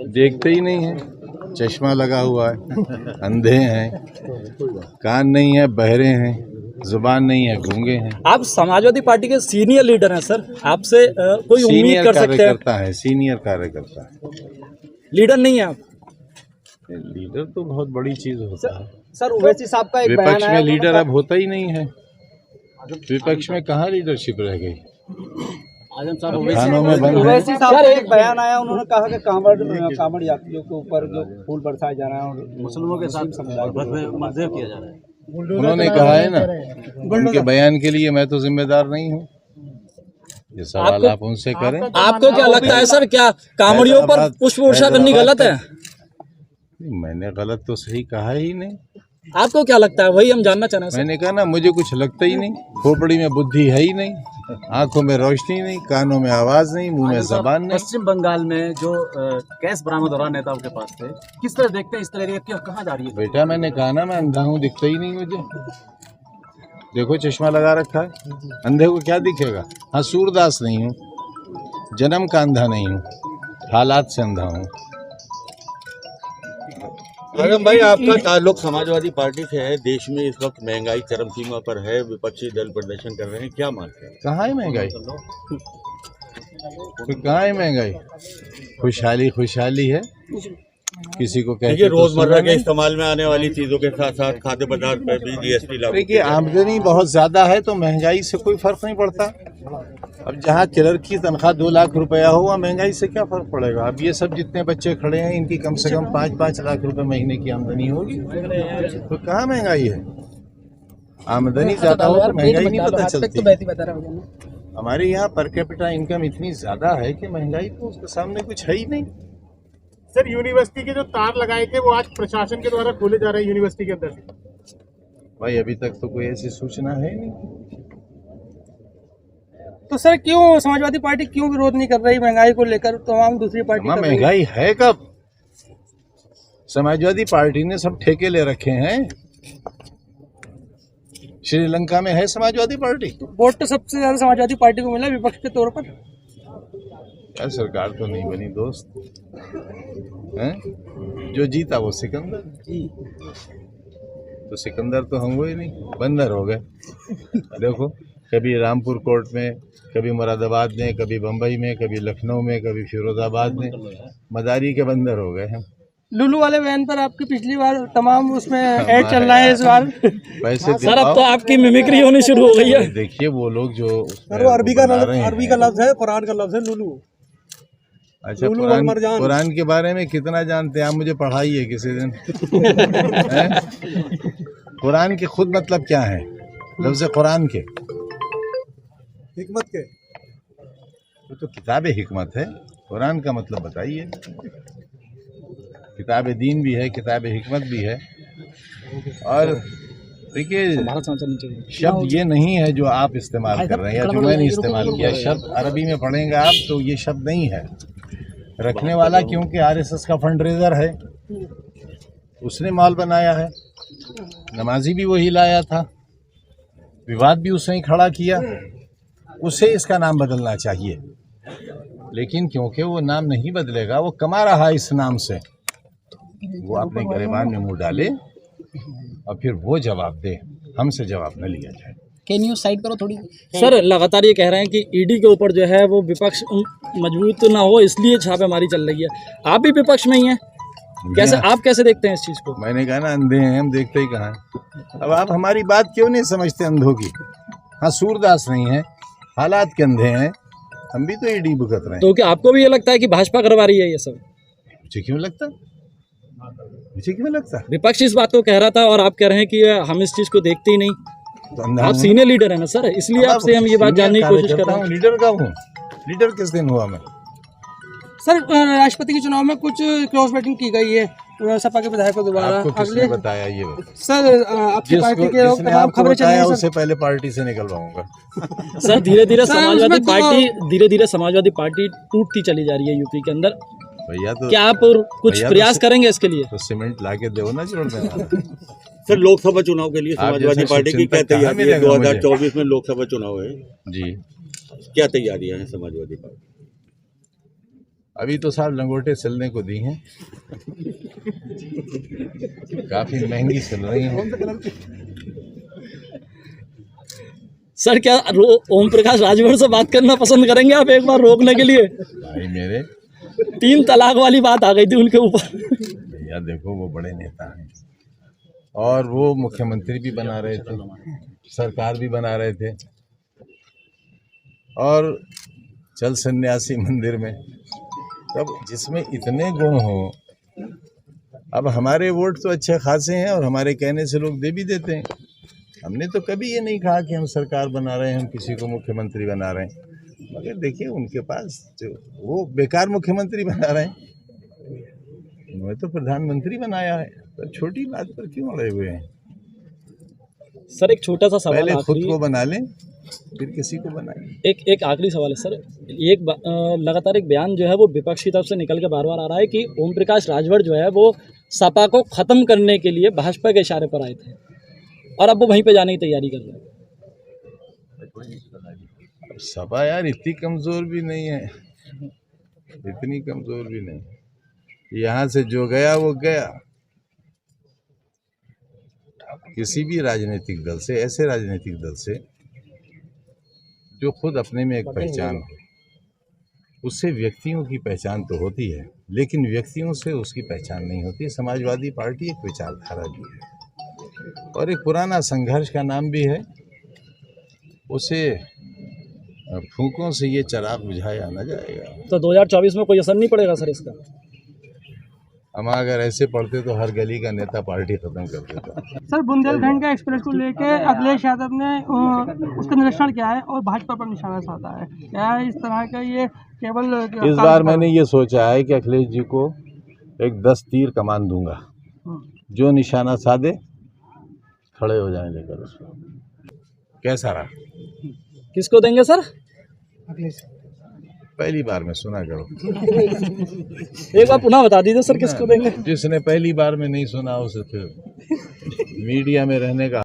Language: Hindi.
देखते ही नहीं है, चश्मा लगा हुआ है, अंधे हैं, कान नहीं है, बहरे हैं, जुबान नहीं है, गूंगे हैं। आप समाजवादी पार्टी के सीनियर लीडर हैं सर, आपसे कोई उम्मीद कर सकते हैं? सीनियर कार्यकर्ता है, लीडर नहीं है आप? लीडर तो बहुत बड़ी चीज होता है सर। ओवैसी साहब का एक विपक्ष में लीडर अब होता ही नहीं है। विपक्ष में कहाँ लीडरशिप रह गई? थानों में बंद है। ओवैसी साहब का एक बयान आया, उन्होंने कहा कि कांवड़ यात्रियों के ऊपर जो फूल बरसाया जा रहा है और मुस्लिमों के साथ मजहब किया जा रहा है, उन्होंने कहा है ना, उनके बयान के लिए मैं तो जिम्मेदार नहीं हूँ। ये सवाल आप उनसे करें। आपको क्या लगता है सर, क्या कांवड़ियों पर पुष्प वर्षा करनी गलत है? मैंने गलत तो सही कहा ही नहीं। आपको क्या लगता है, वही हम जानना चाह रहे हैं। मैंने कहा ना, मुझे कुछ लगता ही नहीं। खोपड़ी में बुद्धि है ही नहीं, आंखों में रोशनी नहीं, कानों में आवाज नहीं, मुंह में जबान नहीं। पश्चिम बंगाल में जो कैश बरामद हो रहा नेताओं के पास से, किस तरह देखते हैं इस तरह की, कहाँ जा रही है? बेटा मैंने कहा ना, मैं अंधा हूँ, दिखता ही नहीं मुझे। देखो चश्मा लगा रखा है, अंधे को क्या दिखेगा? हाँ, सूरदास नहीं हूँ, जन्म का अंधा नहीं हूँ, हालात से अंधा हूँ। आगम भाई, आपका ताल्लुक समाजवादी पार्टी से है। देश में इस वक्त महंगाई चरम सीमा पर है, विपक्षी दल प्रदर्शन कर रहे हैं, क्या मानते हैं? कहाँ है महंगाई? कहाँ है महंगाई? खुशहाली खुशहाली है। किसी को कहते रोजमर्रा के इस्तेमाल में आने वाली चीजों के साथ साथ खाद्य पदार्थ पर भी जीएसटी लागू। देखिए, आमदनी बहुत ज्यादा है तो महंगाई से कोई फर्क नहीं पड़ता। अब जहाँ क्लर्क की तनख्वाह 2 लाख रुपया हो, वहाँ महंगाई से क्या फर्क पड़ेगा? अब ये सब जितने बच्चे खड़े हैं, इनकी कम से कम 5-5 लाख रुपए महीने की आमदनी होगी, तो कहाँ महंगाई है? आमदनी ज्यादा हो तो महंगाई नहीं पता चलती। हमारे यहाँ पर कैपिटा इनकम इतनी ज्यादा है कि महंगाई तो उसके सामने कुछ है ही नहीं। सर, यूनिवर्सिटी के जो तार लगाए थे वो आज प्रशासन के द्वारा खोले जा रहे हैं यूनिवर्सिटी के अंदर से। भाई अभी तक तो कोई ऐसी सूचना है नहीं। तो सर क्यों समाजवादी पार्टी क्यों विरोध नहीं कर रही महंगाई को लेकर? तमाम दूसरी पार्टी महंगाई है कब? समाजवादी पार्टी ने सब ठेके ले रखे हैं। श्रीलंका में है समाजवादी पार्टी। वोट तो सबसे ज्यादा समाजवादी पार्टी को मिला विपक्ष के तौर पर। यार सरकार तो नहीं बनी दोस्त, हैं? जो जीता वो सिकंदर। तो सिकंदर तो हम हुए नहीं, बंदर हो गए। देखो, कभी रामपुर कोर्ट में, कभी मुरादाबाद में, कभी बम्बई में, कभी लखनऊ में, कभी फिरोजाबाद में, मदारी के बंदर हो गए हम। लुलू वाले वैन पर आपकी पिछली बार तमाम उसमें ऐड चल रहा है, इस बार पैसे सर अब तो आपकी मिमिक्री होनी शुरू हो गई है। देखिए वो लोग जो अरबी का लफ्ज है, कुरान का लफ्ज है लुलू। अच्छा, कुरान के बारे में कितना जानते हैं आप? मुझे पढ़ाइए किसी दिन। कुरान के खुद मतलब क्या है? लफ्ज़ कुरान के हिकमत के, तो किताब हिकमत है। कुरान का मतलब बताइए। किताब दीन भी है, किताब हिकमत भी है। और देखिए, शब्द ये नहीं है जो आप इस्तेमाल कर रहे हैं या जो मैंने इस्तेमाल किया। शब्द अरबी में पढ़ेंगे आप तो ये शब्द नहीं है। रखने वाला क्योंकि आरएसएस का फंड रेजर है, उसने माल बनाया है। नमाजी भी वही लाया था, विवाद भी उसने ही खड़ा किया। उसे इसका नाम बदलना चाहिए, लेकिन क्योंकि वो नाम नहीं बदलेगा, वो कमा रहा है इस नाम से, वो अपने गिरेबान में मुंह डाले और फिर वो जवाब दे, हमसे जवाब न लिया जाए। न्यूज़ साइड करो थोड़ी। सर लगातार ये कह रहे हैं कि ईडी के ऊपर जो है वो विपक्ष मजबूत ना हो, इसलिए छापेमारी चल रही है। आप भी विपक्ष में ही हैं, कैसे आप कैसे देखते हैं इस चीज़ को? मैंने कहा ना, अंधे हैं हम, देखते ही कहाँ हैं। अब आप हमारी बात क्यों नहीं समझते अंधों की? हाँ, सूरदास नहीं है, हालात के अंधे हैं, हम भी तो ईडी भुगत रहे हैं। तो क्या आपको भी ये लगता है कि भाजपा करवा रही है ये सब? मुझे क्यों लगता? मुझे क्यों लगता? विपक्ष इस बात को कह रहा था और आप कह रहे हैं कि हम इस चीज़ को देखते ही नहीं। तो आप सीनियर लीडर है ना सर, इसलिए आपसे हम ये बात जानने की कोशिश कर रहे हैं। लीडर का हूँ, लीडर किस दिन हुआ मैं? सर राष्ट्रपति के चुनाव में कुछ क्रॉस वोटिंग की गई है सपा के विधायकों द्वारा। आपको किसने बताया ये? सर आपकी पार्टी के लोग तमाम खबरें चल रही हैं, उससे पहले पार्टी से निकलवाऊंगा। सर धीरे धीरे समाजवादी पार्टी टूटती चली जा रही है यूपी के अंदर। भैया तो क्या आप कुछ प्रयास करेंगे इसके लिए? तो सीमेंट ला के दो ना जोड़ में। सर लोकसभा चुनाव के लिए समाजवादी पार्टी की क्या तैयारी है? 2024 में लोकसभा चुनाव है जी, क्या तैयारियां हैं समाजवादी पार्टी? अभी तो साहब लंगोटे चलने को दी हैं, काफी महंगी चल रही हैं। सर क्या ओम प्रकाश राजभर से बात करना पसंद करेंगे आप एक बार रोकने के लिए? भाई मेरे 3 तलाक वाली बात आ गई थी उनके ऊपर। भैया देखो, वो बड़े नेता हैं और वो मुख्यमंत्री भी बना रहे थे, सरकार भी बना रहे थे, और चल सन्यासी मंदिर में, तब जिसमें इतने गुण हो। अब हमारे वोट तो अच्छे खासे हैं और हमारे कहने से लोग दे भी देते हैं। हमने तो कभी ये नहीं कहा कि हम सरकार बना रहे हैं, हम किसी को मुख्यमंत्री बना रहे हैं, मगर देखिए उनके पास जो वो बेकार मुख्यमंत्री बना रहे हैं, उन्होंने तो प्रधानमंत्री बनाया है, तो छोटी बात पर क्यों अड़े हुए हैं? सर एक छोटा सा सवाल, पहले खुद आखिरी को बना लें फिर किसी को बनाएं। एक आखिरी सवाल है सर। लगातार एक बयान जो है वो विपक्ष की तरफ से निकल के बार बार आ रहा है कि ओम प्रकाश राजभर जो है वो सपा को खत्म करने के लिए भाजपा के इशारे पर आए थे और अब वो वहीं पे जाने की तैयारी कर रहे हैं। सपा यार इतनी कमजोर भी नहीं है, इतनी कमजोर भी नहीं। यहाँ से जो गया वो गया। किसी भी राजनीतिक दल से, ऐसे राजनीतिक दल से जो खुद अपने में एक पहचान हो, उससे व्यक्तियों की पहचान तो होती है, लेकिन व्यक्तियों से उसकी पहचान नहीं होती। समाजवादी पार्टी एक विचारधारा भी है और एक पुराना संघर्ष का नाम भी है। उसे फूकों से ये चिराग बुझाया न जाएगा। तो 2024 में कोई असर नहीं पड़ेगा सर इसका? हम अगर ऐसे पढ़ते तो हर गली का नेता पार्टी खत्म कर देता। सर बुंदेलखंड का एक्सप्रेस को लेके अखिलेश यादव ने उसका निरीक्षण किया है और भाजपा पर निशाना साधा है। क्या इस तरह का ये केवल इस बार मैंने ये सोचा है कि अखिलेश जी को एक 10 तीर कमान दूंगा, जो निशाना साधे खड़े हो जाए लेकर उसको। कैसा रहा? किसको देंगे सर? अखिलेश पहली बार में सुना करो। एक बार पुनः बता दीजिए सर किसको देंगे? जिसने पहली बार में नहीं सुना उसे फिर मीडिया में रहने का